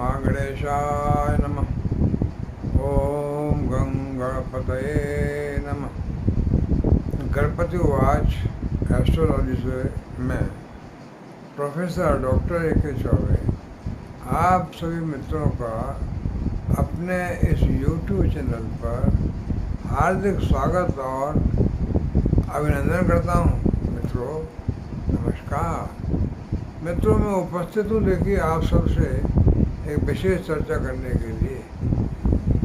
गणेशाय नमः। ओम गं गणपतये नमः। गणपति वाच एस्ट्रोलॉजी से मैं प्रोफेसर डॉक्टर ए.के. चौबे आप सभी मित्रों का अपने इस YouTube चैनल पर हार्दिक स्वागत और अभिनंदन करता हूँ। मित्रों नमस्कार। मित्रों मैं उपस्थित हूँ देखिए आप सबसे एक विशेष चर्चा करने के लिए।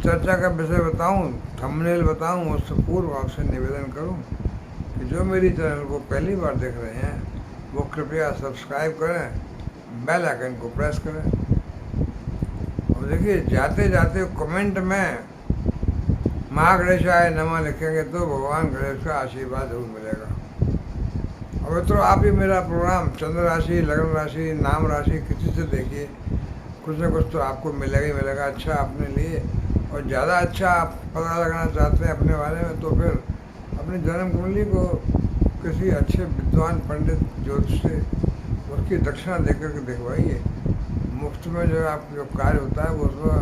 चर्चा का विषय बताऊँ, थंबनेल बताऊँ, उससे पूर्व आपसे निवेदन करूँ कि जो मेरी चैनल को पहली बार देख रहे हैं वो कृपया सब्सक्राइब करें, बेल आइकन को प्रेस करें और देखिए जाते जाते कमेंट में माँ गणेशाय नमः लिखेंगे तो भगवान गणेश का आशीर्वाद जरूर मिलेगा। और मित्रों आप भी मेरा प्रोग्राम चंद्र राशि, लग्न राशि, नाम राशि किसी से देखिए, कुछ ना कुछ तो आपको मिलेगा ही मिलेगा अच्छा अपने लिए। और ज़्यादा अच्छा आप पता लगाना चाहते हैं अपने बारे में तो फिर अपनी जन्म कुंडली को किसी अच्छे विद्वान पंडित ज्योतिष से उसकी दक्षिणा देकर के देखवाइए। मुफ्त में जो आप जो कार्य होता है वो उसमें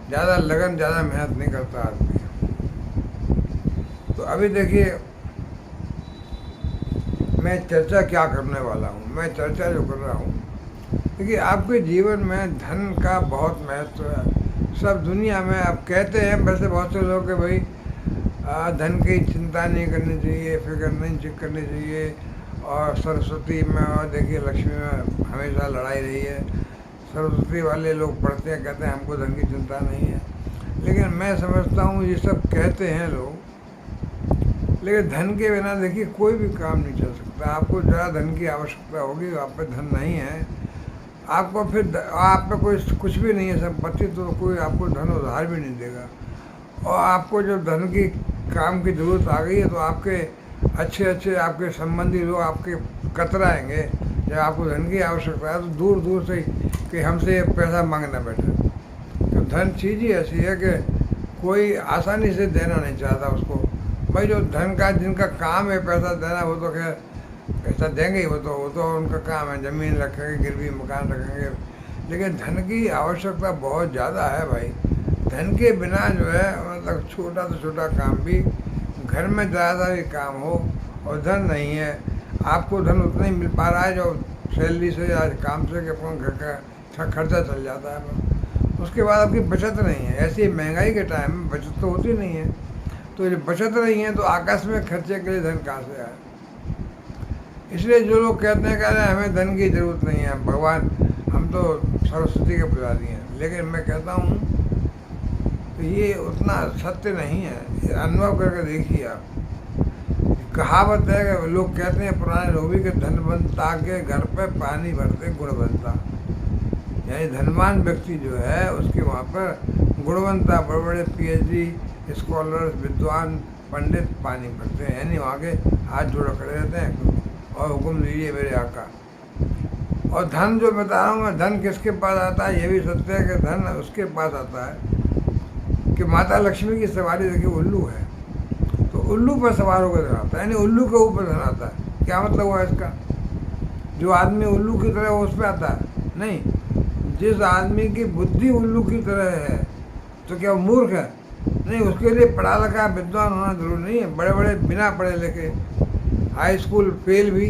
ज़्यादा लगन, ज़्यादा मेहनत नहीं करता आदमी। तो अभी देखिए मैं चर्चा क्या करने वाला हूँ। मैं चर्चा जो कर रहा हूँ देखिए आपके जीवन में धन का बहुत महत्व है। सब दुनिया में आप कहते हैं वैसे बहुत से लोग कि भाई धन की चिंता नहीं करनी चाहिए, फिक्र नहीं करनी चाहिए। और सरस्वती में और देखिए लक्ष्मी में हमेशा लड़ाई रही है। सरस्वती वाले लोग पढ़ते हैं, कहते हैं हमको धन की चिंता नहीं है। लेकिन मैं समझता हूँ ये सब कहते हैं लोग, लेकिन धन के बिना देखिए कोई भी काम नहीं चल सकता। आपको ज़्यादा धन की आवश्यकता होगी, आप पे धन नहीं है, आपको फिर आप पे कोई कुछ भी नहीं है संपत्ति, तो कोई आपको धन उधार भी नहीं देगा। और आपको जब धन की काम की ज़रूरत आ गई है तो आपके अच्छे अच्छे आपके संबंधी लोग आपके कतराएंगे। जब आपको धन की आवश्यकता है तो दूर दूर से कि हमसे पैसा मांगना बैठे। तो धन चीज़ ही ऐसी है कि कोई आसानी से देना नहीं चाहता उसको। भाई जो धन का जिनका काम है पैसा देना वो तो खैर पैसा देंगे ही, वो तो उनका काम है, ज़मीन रखेंगे, गिरवी मकान रखेंगे। लेकिन धन की आवश्यकता बहुत ज़्यादा है भाई। धन के बिना जो है मतलब छोटा से छोटा काम भी घर में ज़्यादा भी काम हो और धन नहीं है, आपको धन उतना ही मिल पा रहा है जो सैलरी से या काम से कि अपना घर का खर्चा चल जाता है। उसके बाद आपकी बचत नहीं है। ऐसी महंगाई के टाइम में बचत तो होती नहीं है। तो ये बचत नहीं है तो आकस्मिक खर्चे के लिए धन कहाँ से आए। इसलिए जो लोग कहते हैं कि हमें धन की ज़रूरत नहीं है, भगवान हम तो सरस्वती के पुजारी हैं, लेकिन मैं कहता हूँ तो ये उतना सत्य नहीं है। ये अनुभव करके देखिए आप। कहावत है कि लोग कहते हैं पुराने लोग भी कि धनवंता के घर पे पानी भरते गुणवंता, यानी धनवान व्यक्ति जो है उसके वहाँ पर गुणवंता बड़े बड़े PhD स्कॉलर विद्वान पंडित पानी भरते हैं, यानी वहाँ के हाथ जोड़ खड़े रहते हैं और हुक्म दीजिए मेरे आका। और धन जो बता रहा हूँ मैं, धन किसके पास आता है ये भी सत्य है कि धन उसके पास आता है कि माता लक्ष्मी की सवारी देखिए उल्लू है तो उल्लू पर सवार होकर धन आता है, यानी उल्लू के ऊपर धन आता है। क्या मतलब हुआ इसका? जो आदमी उल्लू की तरह उस पर आता है नहीं। जिस आदमी की बुद्धि उल्लू की तरह है तो क्या वो मूर्ख है? नहीं, उसके लिए पढ़ा लिखा विद्वान होना जरूरी नहीं है। बड़े बड़े बिना पढ़े लिखे हाई स्कूल फेल भी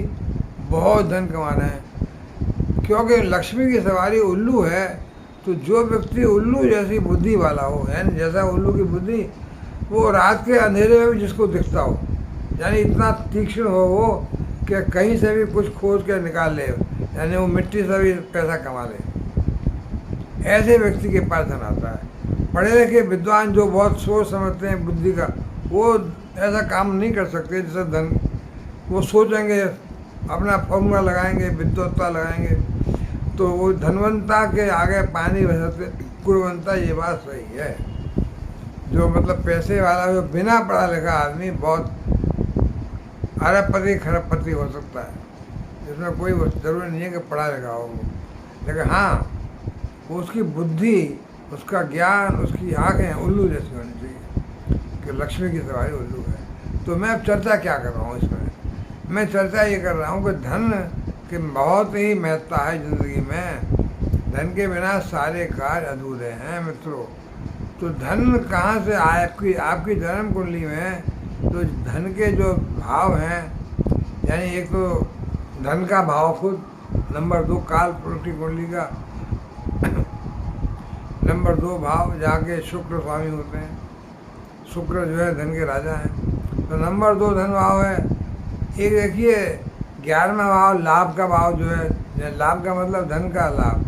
बहुत धन कमाना है, क्योंकि लक्ष्मी की सवारी उल्लू है। तो जो व्यक्ति उल्लू जैसी बुद्धि वाला हो, यानी जैसा उल्लू की बुद्धि, वो रात के अंधेरे में भी जिसको दिखता हो, यानी इतना तीक्ष्ण हो वो कि कहीं से भी कुछ खोज के निकाल ले, यानी वो मिट्टी से भी पैसा कमा ले, ऐसे व्यक्ति के पास धन आता है। पढ़े लिखे विद्वान जो बहुत सोच समझते हैं बुद्धि का, वो ऐसा काम नहीं कर सकते जैसे धन। वो सोचेंगे, अपना फॉर्मूला लगाएंगे, विद्वत्ता लगाएंगे, तो वो धनवंता के आगे पानी बरसते गुणवंता। ये बात सही है। जो मतलब पैसे वाला जो बिना पढ़ा लिखा आदमी बहुत अरबपति खरबपति हो सकता है, जिसमें कोई जरूरी नहीं है कि पढ़ा लिखा हो, लेकिन हाँ वो उसकी बुद्धि, उसका ज्ञान, उसकी आँखें उल्लू जैसी होनी चाहिए कि लक्ष्मी की सवारी उल्लू है। तो मैं अब चर्चा क्या कर रहा हूँ इसमें? मैं चर्चा ये कर रहा हूँ कि धन की बहुत ही महत्ता है ज़िंदगी में। धन के बिना सारे कार्य अधूरे हैं मित्रों। तो धन कहाँ से आए? आपकी जन्म कुंडली में तो धन के जो भाव हैं, यानी एक तो धन का भाव खुद, नंबर 2 काल पुरुष की कुंडली का नंबर 2 भाव जहाँ के शुक्र स्वामी होते हैं, शुक्र जो है धन के राजा हैं। तो नंबर 2 धन भाव है। एक देखिए 11वां भाव लाभ का भाव जो है, लाभ का मतलब धन का लाभ,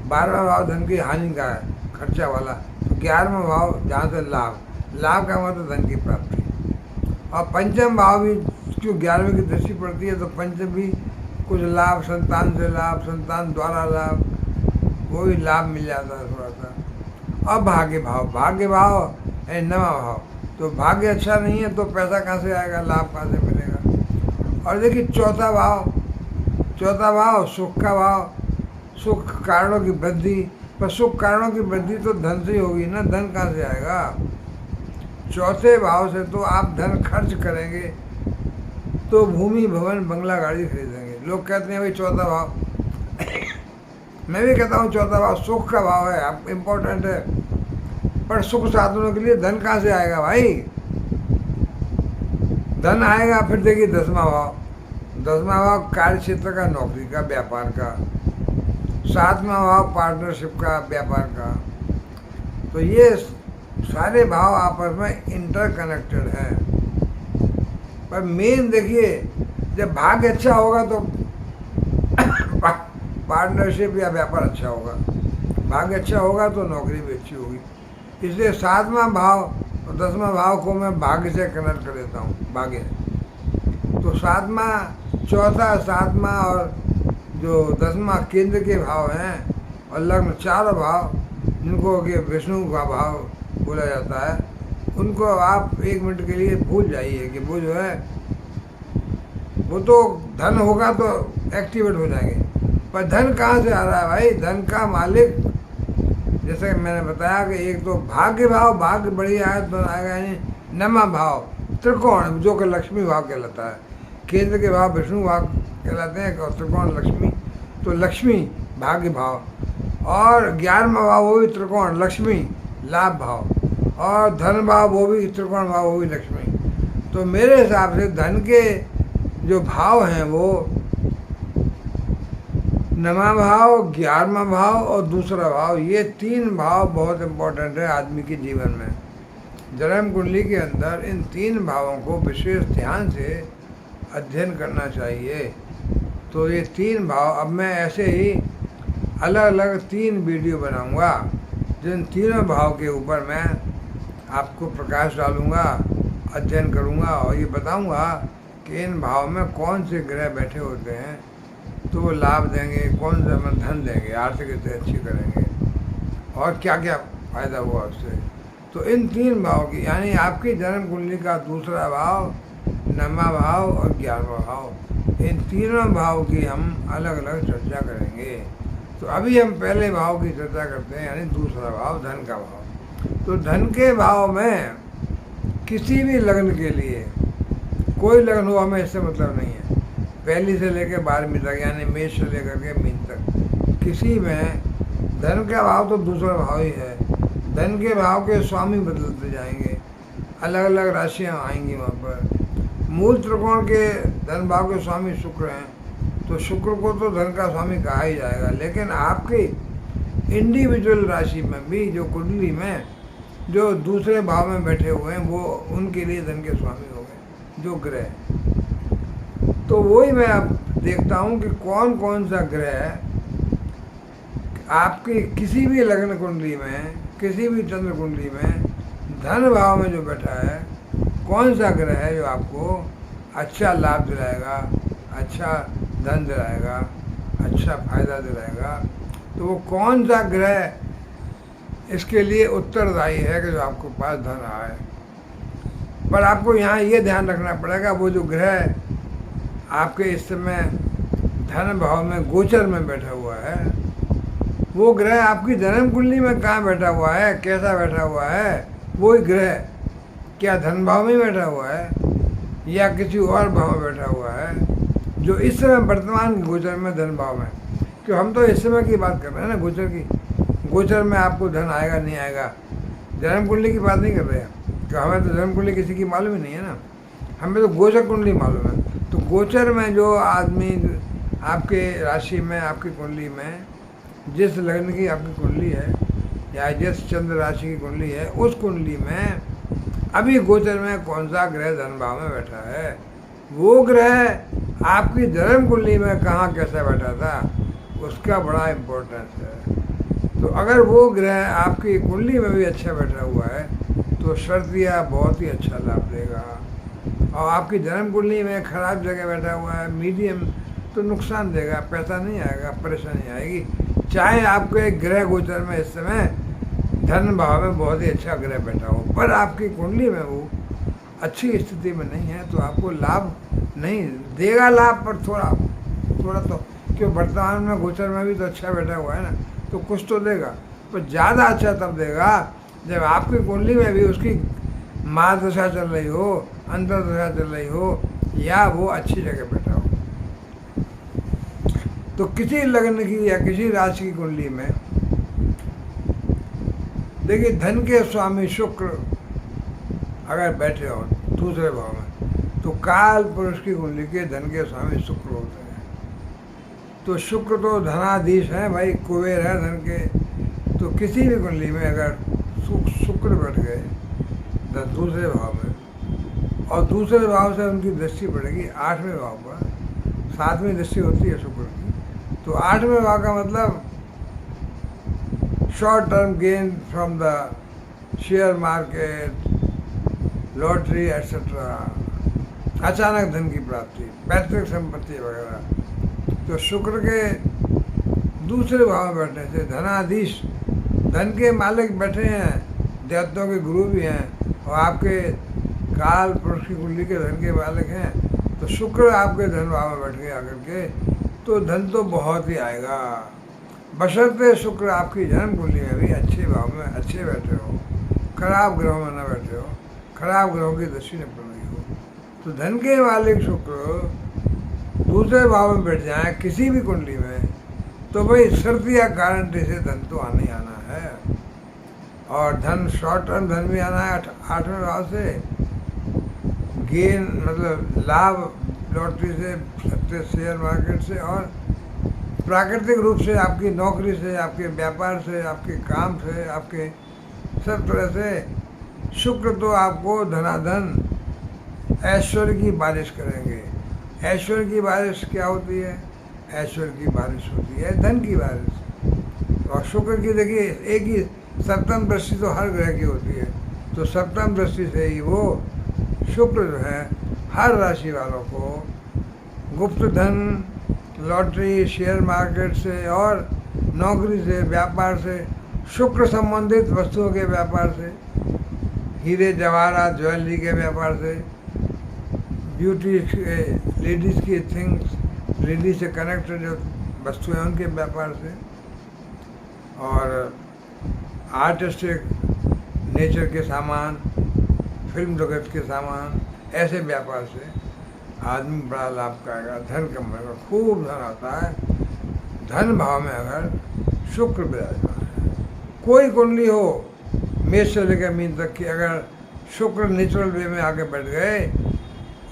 12वां भाव धन की हानि का है, खर्चा वाला। तो 11वां भाव जहाँ से लाभ, लाभ का मतलब धन की प्राप्ति। और पंचम भाव भी जो 11वें की दृष्टि पड़ती है, तो पंचम भी कुछ लाभ, संतान से लाभ, संतान द्वारा लाभ, वो भी लाभ मिल जाता है थोड़ा सा। और भाग्य भाव, भाग्य भाव है 9वां भाव। तो भाग्य अच्छा नहीं है तो पैसा कहाँ से आएगा, लाभ कहाँ से मिलेगा। और देखिए चौथा भाव सुख का भाव, सुख कारणों की वृद्धि। पर सुख कारणों की वृद्धि तो धन से ही होगी ना, धन कहाँ से आएगा? चौथे भाव से तो आप धन खर्च करेंगे तो भूमि भवन बंगला गाड़ी खरीदेंगे। लोग कहते हैं भाई चौथा भाव मैं भी कहता हूँ चौथा भाव सुख का भाव है, आप इम्पोर्टेंट है। पर सुख साधनों के लिए धन कहाँ से आएगा भाई? धन आएगा फिर देखिए 10वां भाव कार्य क्षेत्र का, नौकरी का, व्यापार का। 7वां भाव पार्टनरशिप का, व्यापार का। तो ये सारे भाव आपस में इंटरकनेक्टेड हैं। पर मेन देखिए जब भाग्य अच्छा होगा तो पार्टनरशिप या व्यापार अच्छा होगा, भाग्य अच्छा होगा तो नौकरी भी अच्छी होगी। इसलिए 7वां भाव और 10वां भाव को मैं भाग्य से कनेक्ट कर देता हूँ, भाग्य। तो 7वां और जो 10वां केंद्र के भाव हैं, और लग्न 4 भाव जिनको कि विष्णु का भाव बोला जाता है, उनको आप 1 मिनट के लिए भूल जाइए कि वो जो है वो तो धन होगा तो एक्टिवेट हो जाएंगे। पर धन कहाँ से आ रहा है भाई? धन का मालिक जैसे मैंने बताया कि एक तो भाग्य भाव, भाग्य बढ़िया है तो आएगा। यानी 9वां भाव त्रिकोण जो कि लक्ष्मी भाव कहलाता है, केंद्र के भाव विष्णु भाव कहलाते हैं और त्रिकोण लक्ष्मी। तो लक्ष्मी भाग्य भाव, और 11वां भाव वो भी त्रिकोण लक्ष्मी लाभ भाव, और धन भाव वो भी त्रिकोण भाव, वो भी लक्ष्मी। तो मेरे हिसाब से धन के जो भाव हैं वो 9वां भाव, 11वां भाव और दूसरा भाव, ये 3 भाव बहुत इम्पोर्टेंट है आदमी के जीवन में। जन्म कुंडली के अंदर इन 3 भावों को विशेष ध्यान से अध्ययन करना चाहिए। तो ये 3 भाव, अब मैं ऐसे ही अलग अलग 3 वीडियो बनाऊंगा जिन तीनों भाव के ऊपर मैं आपको प्रकाश डालूंगा, अध्ययन करूंगा और ये बताऊंगा कि इन भाव में कौन से ग्रह बैठे होते हैं तो वो लाभ देंगे, कौन से हमें धन देंगे, आर्थिक स्थिति अच्छी करेंगे और क्या क्या फ़ायदा हुआ उससे। तो इन 3 भाव की, यानी आपकी जन्म कुंडली का दूसरा भाव, 9वां भाव और 11वां भाव, इन तीनों भाव की हम अलग अलग चर्चा करेंगे। तो अभी हम पहले भाव की चर्चा करते हैं, यानी दूसरा भाव धन का भाव। तो धन के भाव में किसी भी लग्न के लिए, कोई लग्न हो हमें इससे मतलब नहीं है, पहली से लेकर 12वीं तक, यानी मेष से लेकर के मीन तक, किसी में धन का भाव तो दूसरा भाव ही है। धन के भाव के स्वामी बदलते जाएंगे, अलग अलग राशियाँ आएंगी वहाँ पर। मूल त्रिकोण के धन भाव के स्वामी शुक्र हैं, तो शुक्र को तो धन का स्वामी कहा ही जाएगा। लेकिन आपकी इंडिविजुअल राशि में भी, जो कुंडली में जो दूसरे भाव में बैठे हुए हैं, वो उनके लिए धन के स्वामी हो गए जो ग्रह। तो वही मैं अब देखता हूँ कि कौन कौन सा ग्रह आपकी किसी भी लग्न कुंडली में, किसी भी चंद्र कुंडली में धन भाव में जो बैठा है, कौन सा ग्रह है जो आपको अच्छा लाभ दिलाएगा, अच्छा धन दिलाएगा, अच्छा फायदा दिलाएगा। तो वो कौन सा ग्रह इसके लिए उत्तरदायी है कि जो आपको पास धन आए। पर आपको यहाँ ये ध्यान रखना पड़ेगा, वो जो ग्रह आपके इस समय धन भाव में गोचर में बैठा हुआ है, वो ग्रह आपकी जन्म कुंडली में कहाँ बैठा हुआ है, कैसा बैठा हुआ है, वही ग्रह क्या धन भाव में बैठा हुआ है या किसी और भाव में बैठा हुआ है जो इस समय वर्तमान गोचर में धन भाव में। कि हम तो इस समय की बात कर रहे हैं ना, गोचर की। गोचर में आपको धन आएगा नहीं आएगा, जन्म कुंडली की बात नहीं कर रहे हैं। तो हमें तो जन्म कुंडली किसी की मालूम ही नहीं है ना, हमें तो गोचर कुंडली मालूम है। तो गोचर में जो आदमी आपके राशि में, आपकी कुंडली में जिस लग्न की आपकी कुंडली है या जिस चंद्र राशि की कुंडली है, उस कुंडली में अभी गोचर में कौन सा ग्रह धन भाव में बैठा है, वो ग्रह आपकी जन्म कुंडली में कहाँ कैसा बैठा था, उसका बड़ा इम्पोर्टेंस है। तो अगर वो ग्रह आपकी कुंडली में भी अच्छा बैठा हुआ है तो शर्तिया बहुत ही अच्छा लाभ देगा। और आपकी जन्म कुंडली में खराब जगह बैठा हुआ है, मीडियम, तो नुकसान देगा, पैसा नहीं आएगा, परेशानी आएगी। चाहे आपके ग्रह गोचर में इस समय धन भाव में बहुत ही अच्छा ग्रह बैठा हो, पर आपकी कुंडली में वो अच्छी स्थिति में नहीं है तो आपको लाभ नहीं देगा। लाभ पर थोड़ा थोड़ा तो, क्यों वर्तमान में गोचर में भी तो अच्छा बैठा हुआ है ना, तो कुछ तो देगा, पर ज़्यादा अच्छा तब देगा जब आपकी कुंडली में भी उसकी महादशा चल रही हो, अंतर्दशा चल रही हो, या वो अच्छी जगह बैठा हो। तो किसी लग्न की या किसी राशि की कुंडली में देखिए, धन के स्वामी शुक्र अगर बैठे हो दूसरे भाव में, तो काल पुरुष की कुंडली के धन के स्वामी शुक्र होते हैं। तो शुक्र तो धनाधीश है भाई, कुबेर है धन के। तो किसी भी कुंडली में अगर शुक्र बैठ गए दूसरे भाव में, और दूसरे भाव से उनकी दृष्टि पड़ेगी 8वें भाव पर, 7वीं दृष्टि होती है शुक्र की, तो 8वें भाव का मतलब short term gain from the share market, lottery etcetera, अचानक धन की प्राप्ति, पैतृक संपत्ति वगैरह। तो शुक्र के दूसरे भाव में बैठने से धनाधीश, धन के मालिक बैठे हैं, देवताओं के गुरु भी हैं, और आपके काल पुरुष की कुंडली के धन के मालिक हैं। तो शुक्र आपके धन भाव में बैठ गए आकर के, तो धन तो बहुत ही आएगा, बशर्ते शुक्र आपकी जन्म कुंडली में भी अच्छे भाव में अच्छे बैठे हो, खराब ग्रहों में न बैठे हो, खराब ग्रहों की दृष्टि न पड़ रही हो। तो धन के मालिक शुक्र दूसरे भाव में बैठ जाए किसी भी कुंडली में, तो भाई शर्ती या गारंटी से धन तो आना ही आना है। और धन शॉर्ट टर्म धन भी आना है 8वें भाव से, गेन मतलब लाभ लॉटरी से, सट्टे शेयर मार्केट से, और प्राकृतिक रूप से आपकी नौकरी से, आपके व्यापार से, आपके काम से, आपके सब तरह से शुक्र तो आपको धनाधन ऐश्वर्य की बारिश करेंगे। ऐश्वर्य की बारिश क्या होती है? ऐश्वर्य की बारिश होती है धन की बारिश। और शुक्र की देखिए एक ही सप्तम दृष्टि तो हर ग्रह की होती है, तो सप्तम दृष्टि से ही वो शुक्र जो है हर राशि वालों को गुप्त धन, लॉटरी, शेयर मार्केट से और नौकरी से, व्यापार से, शुक्र संबंधित वस्तुओं के व्यापार से, हीरे जवाहरात ज्वेलरी के व्यापार से, ब्यूटी लेडीज़ की थिंग्स, लेडीज से कनेक्टेड जो वस्तुएं उनके व्यापार से, और आर्टिस्टिक नेचर के सामान, फिल्म जगत के सामान, ऐसे व्यापार से आदमी बड़ा लाभ पाएगा, धन कमाएगा, खूब धन आता है। धन भाव में अगर शुक्र विराजमान है, कोई कुंडली हो मेष से लेकर मीन तक की, अगर शुक्र नेचुरल वे में आके बैठ गए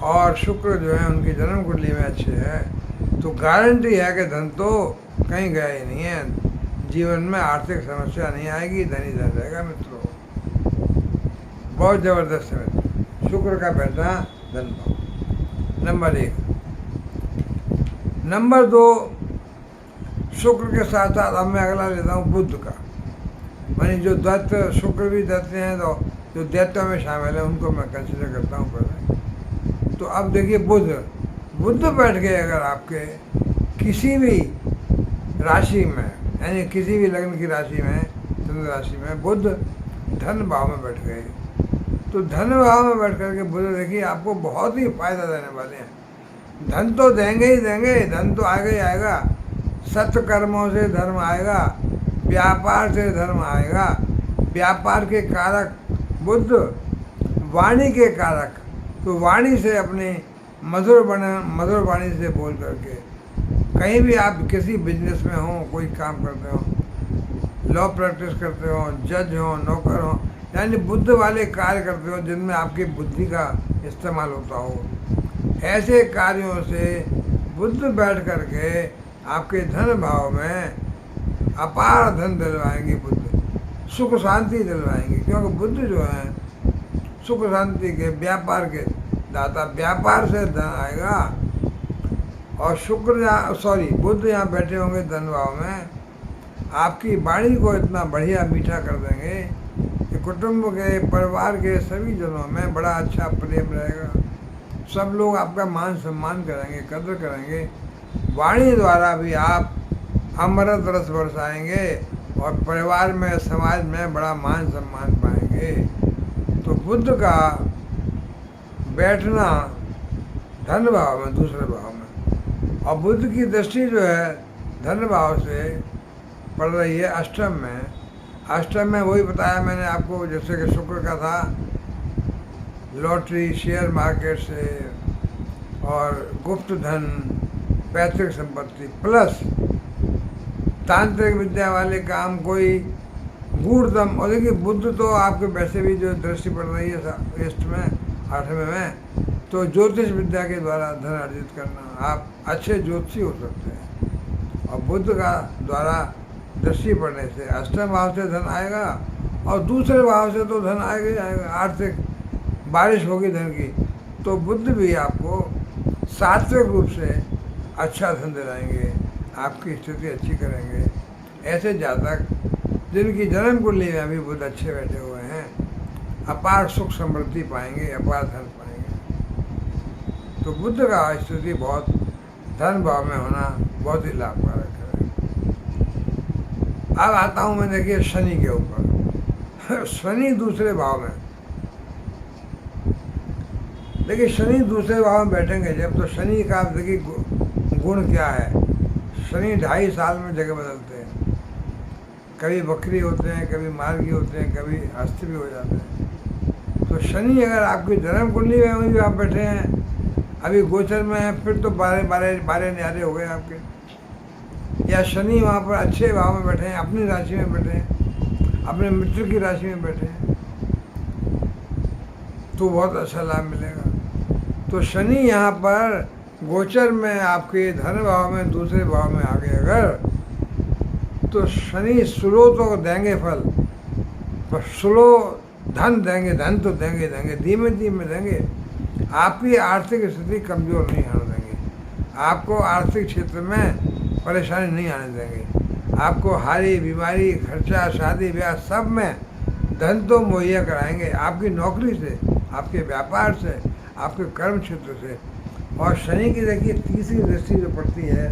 और शुक्र जो है उनकी जन्म कुंडली में अच्छे हैं, तो गारंटी है कि धन तो कहीं गया ही नहीं है, जीवन में आर्थिक समस्या नहीं आएगी, धन ही धन रहेगा मित्रों। बहुत ज़बरदस्त है मित्रों शुक्र का बैठना धन भाव, नंबर 1। नंबर 2, शुक्र के साथ साथ अब मैं अगला लेता हूँ बुध का, मानी जो दैत्य, शुक्र भी दैत्य हैं, तो जो दैत्यों में शामिल है उनको मैं कंसिडर करता हूँ पहले। तो अब देखिए बुध बैठ गए अगर आपके किसी भी राशि में, यानी किसी भी लग्न की राशि में, चंद्र राशि में बुध धन भाव में बैठ गए, तो धन भाव में बैठ करके बुध देखिए आपको बहुत ही फायदा देने वाले हैं। धन तो देंगे ही देंगे, धन तो आएगा ही आएगा, सत्य कर्मों से धर्म आएगा, व्यापार से धर्म आएगा। व्यापार के कारक बुध, वाणी के कारक, तो वाणी से अपने मधुर वाणी से बोल करके कहीं भी आप किसी बिजनेस में हो, कोई काम करते हो, लॉ प्रैक्टिस करते हो, जज हो, नौकर हो, यानी बुद्ध वाले कार्य करते हो जिनमें आपकी बुद्धि का इस्तेमाल होता हो, ऐसे कार्यों से बुद्ध बैठ करके आपके धन भाव में अपार धन दिलवाएंगे। बुद्ध सुख शांति दिलवाएंगे, क्योंकि बुद्ध जो है सुख शांति के, व्यापार के दाता। व्यापार से धन आएगा। और बुद्ध यहाँ बैठे होंगे धन भाव में, आपकी वाणी को इतना बढ़िया मीठा कर देंगे कि कुटुंब के, परिवार के सभी जनों में बड़ा अच्छा प्रेम रहेगा। सब लोग आपका मान सम्मान करेंगे, कदर करेंगे। वाणी द्वारा भी आप अमृत रस बरसाएंगे और परिवार में, समाज में बड़ा मान सम्मान पाएंगे। तो बुद्ध का बैठना धन भाव में, दूसरे भाव में, और बुद्ध की दृष्टि जो है धन भाव से पड़ रही है अष्टम में। अष्टम में वही बताया मैंने आपको, जैसे कि शुक्र का था लॉटरी, शेयर मार्केट से, और गुप्त धन, पैतृक संपत्ति, प्लस तांत्रिक विद्या वाले काम, कोई गूढ़तम। और देखिए बुद्ध तो आपके वैसे भी जो दृष्टि पड़ रही है ईस्ट में, 8वें में, तो ज्योतिष विद्या के द्वारा धन अर्जित करना, आप अच्छे ज्योतिषी हो सकते हैं। और बुद्ध का द्वारा दृष्टि पड़ने से अष्टम भाव से धन आएगा, और दूसरे भाव से तो धन आएगा ही आएगा, आर्थिक बारिश होगी धन की। तो बुद्ध भी आपको सात्विक रूप से अच्छा धन दिलाएंगे, आपकी स्थिति अच्छी करेंगे। ऐसे जातक जिनकी जन्म कुंडली में अभी बुद्ध अच्छे बैठे हुए हैं, अपार सुख समृद्धि पाएंगे, अपार धन पाएंगे। तो बुद्ध का स्थिति बहुत धन भाव में होना बहुत ही लाभकारक है। अब आता हूँ मैं, देखिए शनि के ऊपर। शनि दूसरे भाव में, देखिए शनि दूसरे भाव में बैठेंगे जब, तो शनि का देखिए गुण क्या है। शनि 2.5 साल में जगह बदलते हैं, कभी बकरी होते हैं, कभी मार्गी होते हैं, कभी हस्त भी हो जाते हैं। तो शनि अगर आपकी जन्म कुंडली में वहीं आप बैठे हैं, अभी गोचर में है, फिर तो 12 न्यारे हो गए आपके। या शनि वहाँ पर अच्छे भाव में बैठे हैं, अपनी राशि में बैठे हैं, अपने मित्र की राशि में बैठे हैं, तो बहुत अच्छा लाभ मिलेगा। तो शनि यहाँ पर गोचर में आपके धन भाव में, दूसरे भाव में आ गए अगर, तो शनि स्लो तो देंगे फल, पर स्लो धन देंगे। धन तो देंगे, धीमे धीमे देंगे। आपकी आर्थिक स्थिति कमज़ोर नहीं आने देंगे, आपको आर्थिक क्षेत्र में परेशानी नहीं आने देंगे। आपको हारी, बीमारी, खर्चा, शादी ब्याह सब में धन तो मुहैया कराएंगे, आपकी नौकरी से, आपके व्यापार से, आपके कर्म क्षेत्र से। और शनि की देखिए तीसरी दृष्टि जो पड़ती है,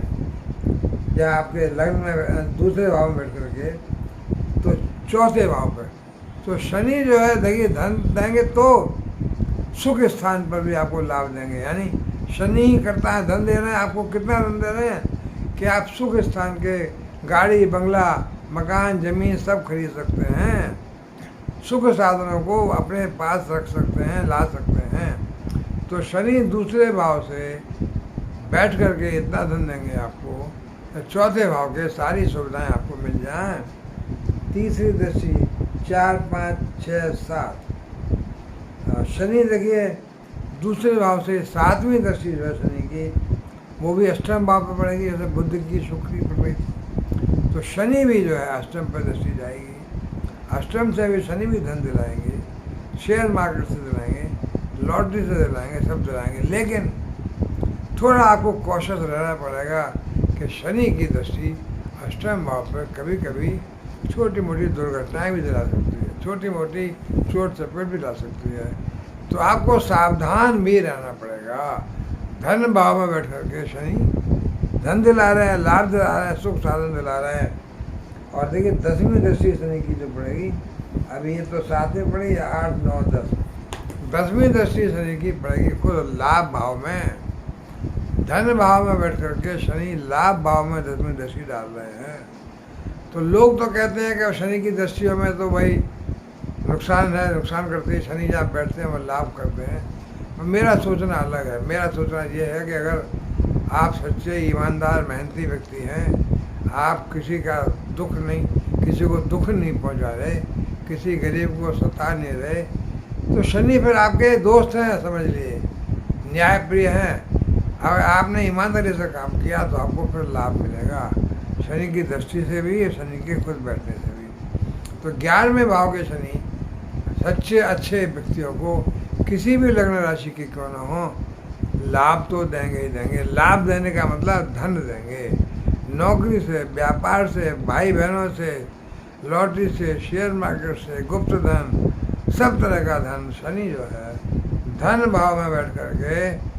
या आपके लग्न में दूसरे भाव में बैठ करके, तो चौथे भाव पर, तो शनि जो है देखिए धन देंगे तो सुख स्थान पर भी आपको लाभ देंगे। यानी शनि ही करता है धन दे रहे हैं आपको। कितना धन दे रहे हैं कि आप सुख स्थान के गाड़ी, बंगला, मकान, ज़मीन सब खरीद सकते हैं, सुख साधनों को अपने पास रख सकते हैं, ला सकते हैं। तो शनि दूसरे भाव से बैठ करके इतना धन देंगे आपको, तो चौथे भाव के सारी सुविधाएं आपको मिल जाएं। तीसरी दृष्टि 4, 5, 6, 7, शनि देखिए दूसरे भाव से 7वीं दृष्टि जो है शनि की, वो भी अष्टम भाव पर पड़ेगी, जैसे बुद्ध की, शुक्र की पड़ रही थी। तो शनि भी जो है अष्टम पर दृष्टि जाएगी। अष्टम से भी शनि भी धन दिलाएंगे, शेयर मार्केट से दिलाएंगे, लॉटरी से दिलाएंगे, सब दिलाएंगे। लेकिन थोड़ा आपको कॉशियस रहना पड़ेगा कि शनि की दृष्टि अष्टम भाव पर कभी कभी छोटी मोटी दुर्घटनाएं भी दिला सकती है, छोटी मोटी चोट चपेट भी ला सकती है। तो आपको सावधान भी रहना पड़ेगा। धन भाव में बैठ करके शनि धन दिला रहे हैं, लाभ दिला रहे हैं, सुख साधन दिला रहे हैं। और देखिए 10वीं दृष्टि शनि की जो पड़ेगी, अभी ये तो 7 में पड़ेगी, 8, 9, 10, 10वीं दृष्टि शनि की पड़ेगी खुद लाभ भाव में। धन भाव में बैठ करके शनि लाभ भाव में 10वीं दृष्टि डाल रहे हैं। तो लोग तो कहते हैं कि शनि की दृष्टियों में तो भाई नुकसान है, नुकसान करते हैं। शनि जहाँ बैठते हैं वो लाभ करते हैं। मेरा सोचना अलग है। मेरा सोचना ये है कि अगर आप सच्चे ईमानदार मेहनती व्यक्ति हैं, आप किसी का दुख नहीं, किसी को दुख नहीं पहुंचा रहे, किसी गरीब को सता नहीं रहे, तो शनि फिर आपके दोस्त हैं, समझ लिए, न्यायप्रिय हैं। अगर आपने ईमानदारी से काम किया तो आपको फिर लाभ मिलेगा, शनि की दृष्टि से भी, शनि के खुद बैठने से भी। तो 11वें भाव के शनि सच्चे अच्छे व्यक्तियों को किसी भी लग्न राशि की क्यों ना हो, लाभ तो देंगे ही देंगे। लाभ देने का मतलब धन देंगे, नौकरी से, व्यापार से, भाई बहनों से, लॉटरी से, शेयर मार्केट से, गुप्त धन, सब तरह का धन शनि जो है धन भाव में बैठ करके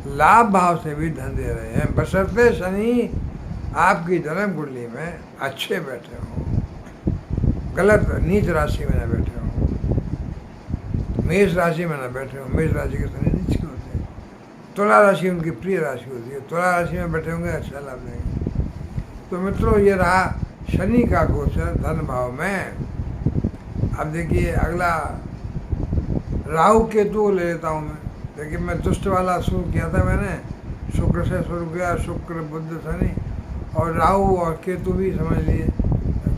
लाभ भाव से भी धन दे रहे हैं, बशर्ते शनि आपकी जन्म कुंडली में अच्छे बैठे हों, गलत नीच राशि में न बैठे हों, मेष राशि में न बैठे हों। मेष राशि के शनि नीच के होते हैं, तुला राशि उनकी प्रिय राशि होती है, तुला राशि में बैठे होंगे अच्छा लाभ देंगे। तो मित्रों, ये रहा शनि का गोचर धन भाव में। अब देखिए अगला राहु केतु ले लेता हूँ मैं। देखिए मैं दुष्ट वाला शुरू किया था मैंने, शुक्र से शुरू किया, शुक्र बुध शनि, और राहु और केतु भी समझ लिए,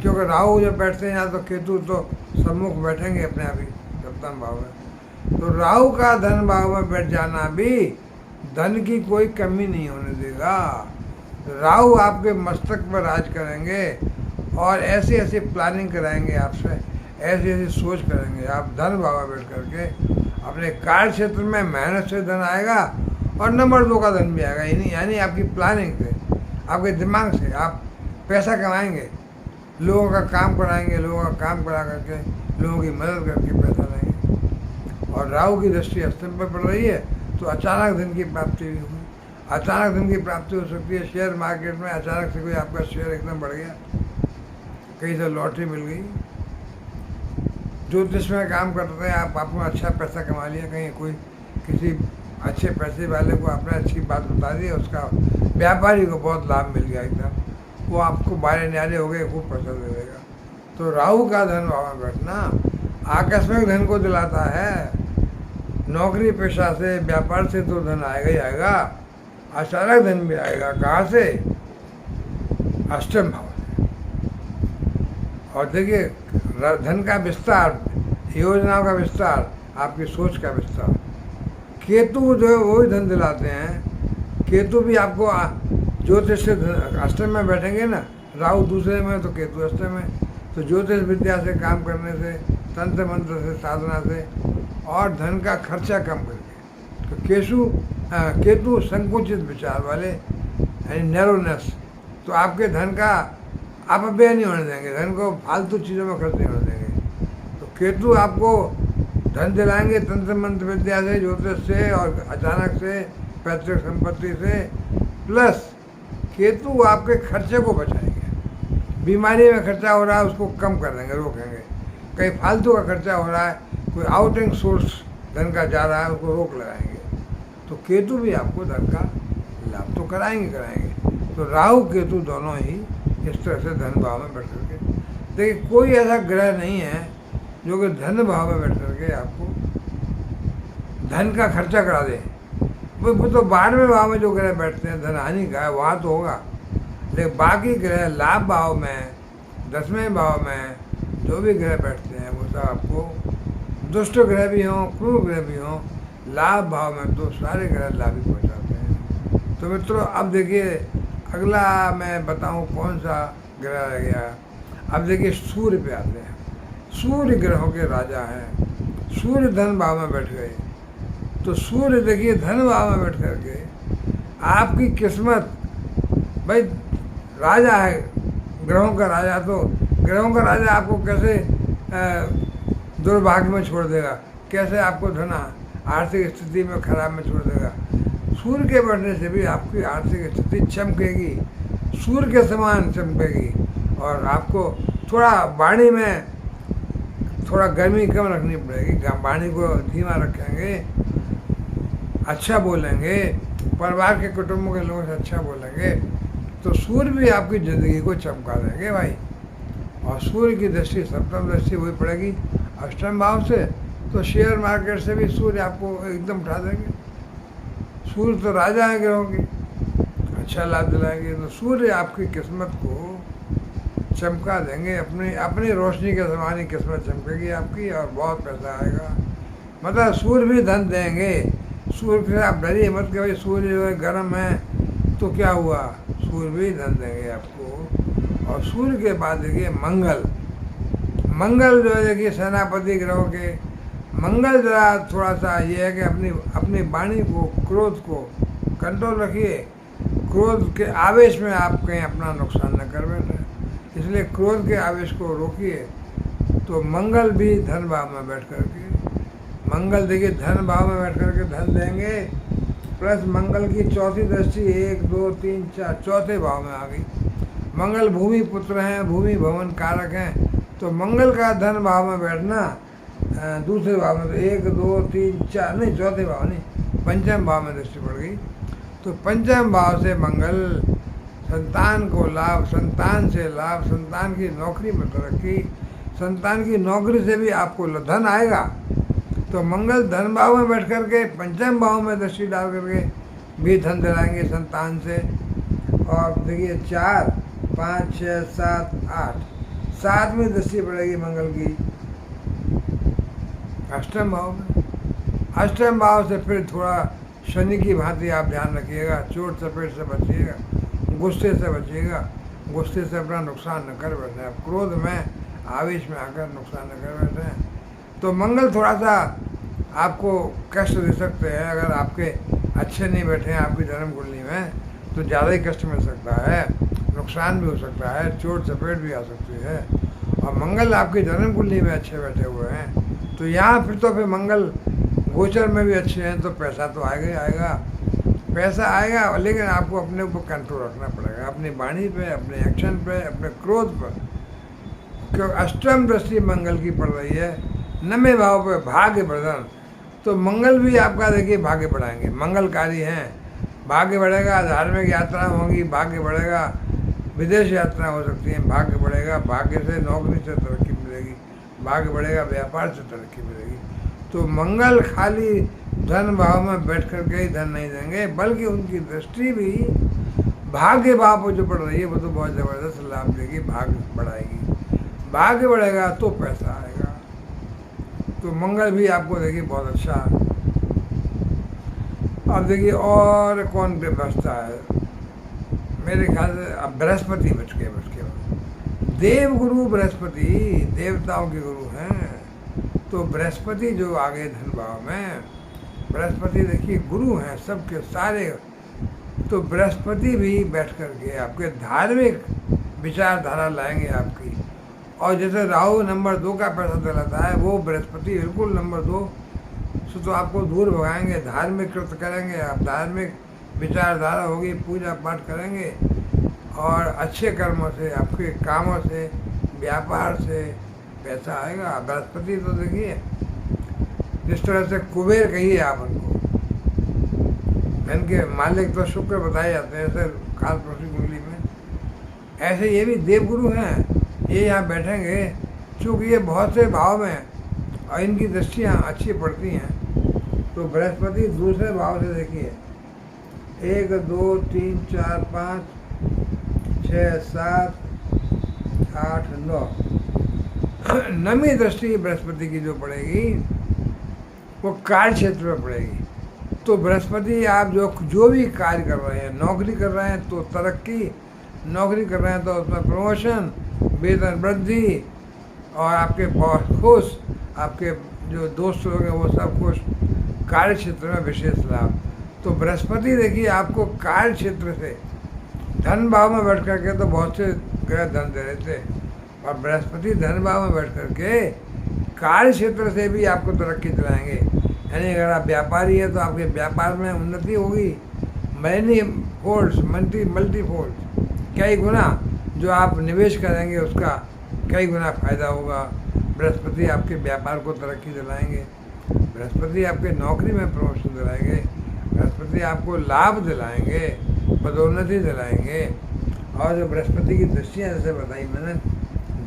क्योंकि राहु जब बैठते हैं तो केतु तो सम्मुख बैठेंगे अपने आप ही सप्तम भाव में। तो राहु का धन भाव में बैठ जाना भी धन की कोई कमी नहीं होने देगा। राहु आपके मस्तक पर राज करेंगे और ऐसी ऐसी प्लानिंग कराएंगे आपसे, ऐसी ऐसी सोच करेंगे, आप धन भाव में बैठ करके अपने कार्य क्षेत्र में मेहनत से धन आएगा और नंबर 2 का धन भी आएगा। यानी आपकी प्लानिंग से, आपके दिमाग से आप पैसा कमाएंगे, लोगों का काम कराएंगे, लोगों का काम करा करके, लोगों की मदद करके पैसा लेंगे। और राहु की दृष्टि अष्टम पर पड़ रही है तो अचानक धन की प्राप्ति भी होगी, अचानक धन की प्राप्ति हो सकती है। शेयर मार्केट में अचानक से कोई आपका शेयर एकदम बढ़ गया, कहीं से लॉटरी मिल गई, ज्योतिष में काम करते हैं आप, आपने अच्छा पैसा कमा लिया, कहीं कोई किसी अच्छे पैसे वाले को आपने अच्छी बात बता दी, उसका व्यापारी को बहुत लाभ मिल गया एकदम, वो आपको बारे न्यारे हो गए, खूब पैसा दे देगा। तो राहु का धन भाव में बैठना आकस्मिक धन को दिलाता है। नौकरी पेशा से, व्यापार से तो धन आएगा ही आएगा, अचानक धन भी आएगा। कहाँ से? अष्टम भाव से। और देखिए धन का विस्तार, योजनाओं का विस्तार, आपकी सोच का विस्तार। केतु जो है वही धन दिलाते हैं। केतु भी आपको ज्योतिष से अष्टम में बैठेंगे ना, राहु दूसरे में तो केतु अष्टम में, तो ज्योतिष विद्या से काम करने से, तंत्र मंत्र से, साधना से, और धन का खर्चा कम करके। तो केतु संकुचित विचार वाले, यानी नैरोनेस, तो आपके धन का आप अपव्यय नहीं होने देंगे, धन को फालतू चीज़ों में खर्च नहीं होने देंगे। तो केतु आपको धन दिलाएंगे तंत्र मंत्र विद्या से, ज्योतिष से, और अचानक से पैतृक संपत्ति से, प्लस केतु आपके खर्चे को बचाएंगे। बीमारी में खर्चा हो रहा है उसको कम कर देंगे, रोकेंगे। कहीं फालतू का खर्चा हो रहा है, कोई आउटिंग सोर्स धन का जा रहा है, उसको रोक लगाएंगे। तो केतु भी आपको धन का लाभ तो कराएंगे। तो राहु केतु दोनों ही इस तरह से धन भाव में बैठ करके, देखिए कोई ऐसा ग्रह नहीं है जो कि धन भाव में बैठ करके आपको धन का खर्चा करा दे। वो तो 12वें भाव में जो ग्रह बैठते हैं धन हानि का है, वहाँ तो होगा, लेकिन बाकी ग्रह लाभ भाव में, 10वें भाव में जो भी ग्रह बैठते हैं वो सब आपको, दुष्ट ग्रह भी हों, क्रूर ग्रह भी हों, लाभ भाव में तो सारे ग्रह लाभ ही पहुँचाते हैं। तो मित्रों अब देखिए अगला मैं बताऊं कौन सा ग्रह रह गया। अब देखिए सूर्य पे आते हैं। सूर्य ग्रहों के राजा हैं। सूर्य धन भाव में बैठ गए, तो सूर्य देखिए धन भाव में बैठ करके आपकी किस्मत, भाई राजा है ग्रहों का राजा, तो ग्रहों का राजा आपको कैसे दुर्भाग्य में छोड़ देगा, कैसे आपको धन आर्थिक स्थिति में खराब में छोड़ देगा। सूर्य के बढ़ने से भी आपकी आर्थिक स्थिति चमकेगी, सूर्य के समान चमकेगी, और आपको थोड़ा वाणी में थोड़ा गर्मी कम रखनी पड़ेगी, वाणी को धीमा रखेंगे, अच्छा बोलेंगे, परिवार के कुटुंबों के लोगों से अच्छा बोलेंगे, तो सूर्य भी आपकी ज़िंदगी को चमका देंगे भाई। और सूर्य की दृष्टि सप्तम दृष्टि वही पड़ेगी अष्टम भाव से, तो शेयर मार्केट से भी सूर्य आपको एकदम उठा देंगे। सूर्य तो राजा है ग्रहों की, अच्छा लाभ दिलाएंगे। तो सूर्य आपकी किस्मत को चमका देंगे, अपनी अपनी रोशनी के समान ही किस्मत चमकेगी आपकी और बहुत पैसा आएगा। मतलब सूर्य भी धन देंगे। सूर्य से आप डरिए मत कि भाई सूर्य जो है गर्म है तो क्या हुआ, सूर्य भी धन देंगे आपको। और सूर्य के बाद देखिए मंगल। मंगल जो है देखिए सेनापति ग्रहों के, मंगल जरा थोड़ा सा ये है कि अपनी वाणी को, क्रोध को कंट्रोल रखिए। क्रोध के आवेश में आप कहीं अपना नुकसान न कर बैठे, इसलिए क्रोध के आवेश को रोकिए। तो मंगल भी धन भाव में बैठ करके, मंगल देखिए धन भाव में बैठ करके धन देंगे। प्लस मंगल की चौथी दृष्टि 1 2 3 4 चौथे भाव में आ गई। मंगल भूमि पुत्र हैं, भूमि भवन कारक हैं। तो मंगल का धन भाव में बैठना दूसरे भाव में, तो 1 2 3 4 नहीं, चौथे भाव नहीं, पंचम भाव में दृष्टि पड़ गई। तो पंचम भाव से मंगल संतान को लाभ, संतान से लाभ, संतान की नौकरी में तरक्की, संतान की नौकरी से भी आपको धन आएगा। तो मंगल धन भाव में बैठ करके पंचम भाव में दृष्टि डाल करके भी धन दिलाएंगे संतान से। और देखिए 4 5 6 7 8 7वीं दृष्टि पड़ेगी मंगल की अष्टम भाव में। अष्टम भाव से फिर थोड़ा शनि की भांति आप ध्यान रखिएगा, चोट चपेट से बचिएगा, गुस्से से बचिएगा, गुस्से से अपना नुकसान न कर बैठे, आप क्रोध में आवेश में आकर नुकसान न कर बैठे हैं। तो मंगल थोड़ा सा आपको कष्ट दे सकते हैं, अगर आपके अच्छे नहीं बैठे हैं आपकी जन्म कुंडली में तो ज़्यादा ही कष्ट मिल सकता है, नुकसान भी हो सकता है, चोट चपेट भी आ सकती है। और मंगल आपकी जन्म कुंडली में अच्छे बैठे हुए हैं तो यहाँ फिर मंगल गोचर में भी अच्छे हैं तो पैसा तो आएगा ही आएगा, पैसा आएगा। लेकिन आपको अपने ऊपर कंट्रोल रखना पड़ेगा, अपनी वाणी पे, अपने एक्शन पे, अपने क्रोध पर, क्योंकि अष्टम दृष्टि मंगल की पड़ रही है 9वें भाव पे भाग्य वर्धन। तो मंगल भी आपका देखिए भाग्य बढ़ाएंगे, मंगलकारी हैं, भाग्य बढ़ेगा, धार्मिक यात्रा होंगी, भाग्य बढ़ेगा, विदेश यात्रा हो सकती है, भाग्य बढ़ेगा, भाग्य से नौकरी से तरक्की मिलेगी, भाग्य बढ़ेगा, व्यापार से तरक्की मिलेगी। तो मंगल खाली धन भाव में बैठ करके ही धन नहीं देंगे, बल्कि उनकी दृष्टि भी भाग्य भाव पर जो पड़ रही है वो तो बहुत ज़बरदस्त लाभ देगी, भाग्य बढ़ाएगी, भाग्य बढ़ेगा तो पैसा आएगा। तो मंगल भी आपको देखिए बहुत अच्छा। अब देखिए और कौन व्यवस्था है, मेरे ख्याल से अब बृहस्पति बच के देव गुरु बृहस्पति देवताओं के गुरु हैं। तो बृहस्पति जो आ गए धन भाव में, बृहस्पति देखिए गुरु हैं सबके सारे। तो बृहस्पति भी बैठ करके आपके धार्मिक विचारधारा लाएंगे आपकी। और जैसे राहु नंबर 2 का पैसा दिलाता है, वो बृहस्पति बिल्कुल नंबर 2 से तो आपको दूर भगाएंगे, धार्मिक कृत करेंगे, आप धार्मिक विचारधारा होगी, पूजा पाठ करेंगे और अच्छे कर्मों से, आपके कामों से, व्यापार से पैसा आएगा। बृहस्पति तो देखिए जिस तरह से कुबेर कहिए आप उनको, इनके मालिक तो शुक्र बताए जाते हैं ऐसे काल पुरुष कुंडली में, ऐसे ये भी देवगुरु हैं, ये यहाँ बैठेंगे। चूँकि ये बहुत से भाव में और इनकी दृष्टियाँ अच्छी पड़ती हैं, तो बृहस्पति दूसरे भाव से देखिए 1 2 3 4 5 6 7 8 9 9वीं दृष्टि बृहस्पति की जो पड़ेगी वो कार्य क्षेत्र में पड़ेगी। तो बृहस्पति आप जो भी कार्य कर रहे हैं, नौकरी कर रहे हैं तो तरक्की, नौकरी कर रहे हैं तो उसमें प्रमोशन, वेतन वृद्धि, और आपके बॉस खुश, आपके जो दोस्त लोग हैं वो सब खुश, कार्य क्षेत्र में विशेष लाभ। तो बृहस्पति देखिए आपको कार्य क्षेत्र से धन भाव में बैठ करके तो बहुत से ग्रह धन दे रहे थे, और बृहस्पति धन भाव में बैठ करके कार्य क्षेत्र से भी आपको तरक्की दिलाएंगे। यानी अगर आप व्यापारी हैं तो आपके व्यापार में उन्नति होगी, मैनी फोल्ड्स, मल्टी फोल्ड्स, कई गुना जो आप निवेश करेंगे उसका कई गुना फायदा होगा। बृहस्पति आपके व्यापार को तरक्की दिलाएंगे, बृहस्पति आपके नौकरी में प्रमोशन दिलाएंगे, बृहस्पति आपको लाभ दिलाएंगे, पदोन्नति दिलाएंगे। और जो बृहस्पति की दृष्टियाँ जैसे बताई मैंने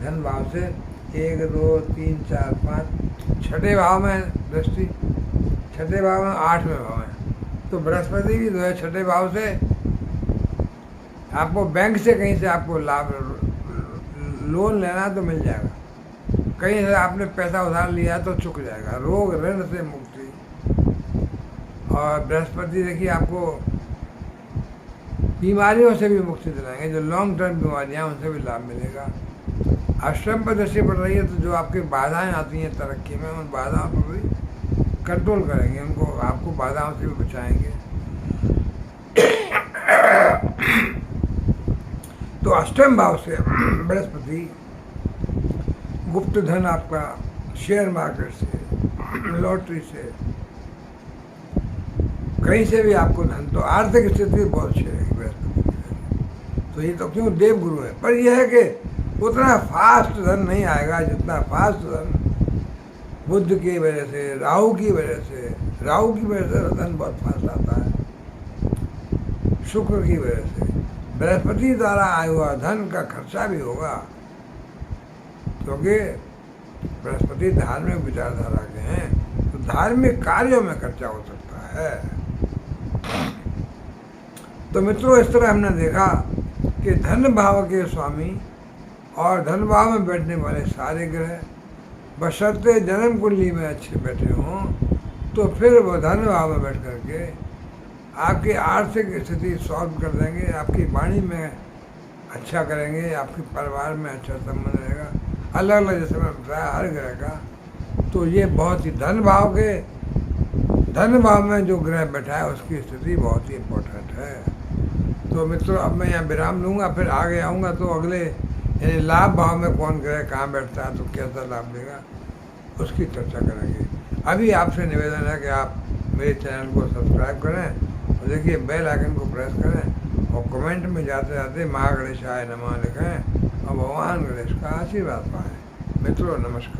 धन भाव से 1 2 3 4 5 छठे भाव में दृष्टि, छठे भाव में 8वें भाव में, तो बृहस्पति भी जो है छठे भाव से आपको बैंक से कहीं से आपको लाभ लोन लेना तो मिल जाएगा, कहीं से आपने पैसा उधार लिया तो चुक जाएगा। रोग ऋण से मुक्ति। और बृहस्पति देखिए आपको बीमारियों से भी मुक्ति दिलाएंगे, जो लॉन्ग टर्म बीमारियां उनसे भी लाभ मिलेगा। अष्टम पर दृष्टि पड़ रही है तो जो आपकी बाधाएं आती हैं तरक्की में, उन बाधाओं पर भी कंट्रोल करेंगे, उनको आपको बाधाओं से भी बचाएंगे। तो अष्टम भाव से बृहस्पति गुप्त धन आपका शेयर मार्केट से, लॉटरी से, कहीं से भी आपको धन, तो आर्थिक स्थिति बहुत अच्छी रहेगी बृहस्पति की। तो ये तो क्यों देव गुरु है, पर यह है कि उतना फास्ट धन नहीं आएगा जितना फास्ट धन बुध की वजह से, राहु की वजह से धन बहुत फास्ट आता है, शुक्र की वजह से। बृहस्पति द्वारा आया हुआ धन का खर्चा भी होगा, क्योंकि बृहस्पति धार्मिक विचारधारा के हैं, तो धार्मिक कार्यों में खर्चा हो सकता है। तो मित्रों, इस तरह हमने देखा कि धन भाव के स्वामी और धन भाव में बैठने वाले सारे ग्रह बशर्ते जन्म कुंडली में अच्छे बैठे हों, तो फिर वो धन भाव में बैठ करके आपकी आर्थिक स्थिति सॉल्व कर देंगे, आपकी वाणी में अच्छा करेंगे, आपके परिवार में अच्छा संबंध रहेगा। अलग अलग जैसे मैं बताया हर ग्रह का, तो ये बहुत ही धन भाव में जो ग्रह बैठा है उसकी स्थिति बहुत ही इम्पोर्टेंट है। तो मित्रों, अब मैं यहाँ विराम लूँगा, फिर आगे आऊँगा तो अगले यानी लाभ भाव में कौन ग्रह कहाँ बैठता है तो कैसा लाभ देगा उसकी चर्चा करेंगे। अभी आपसे निवेदन है कि आप मेरे चैनल को सब्सक्राइब करें और देखिए बेल आइकन को प्रेस करें और कमेंट में जाते जाते माँ गणेशाय नमः लिखें और भगवान गणेश का आशीर्वाद पाएं। मित्रों, नमस्कार।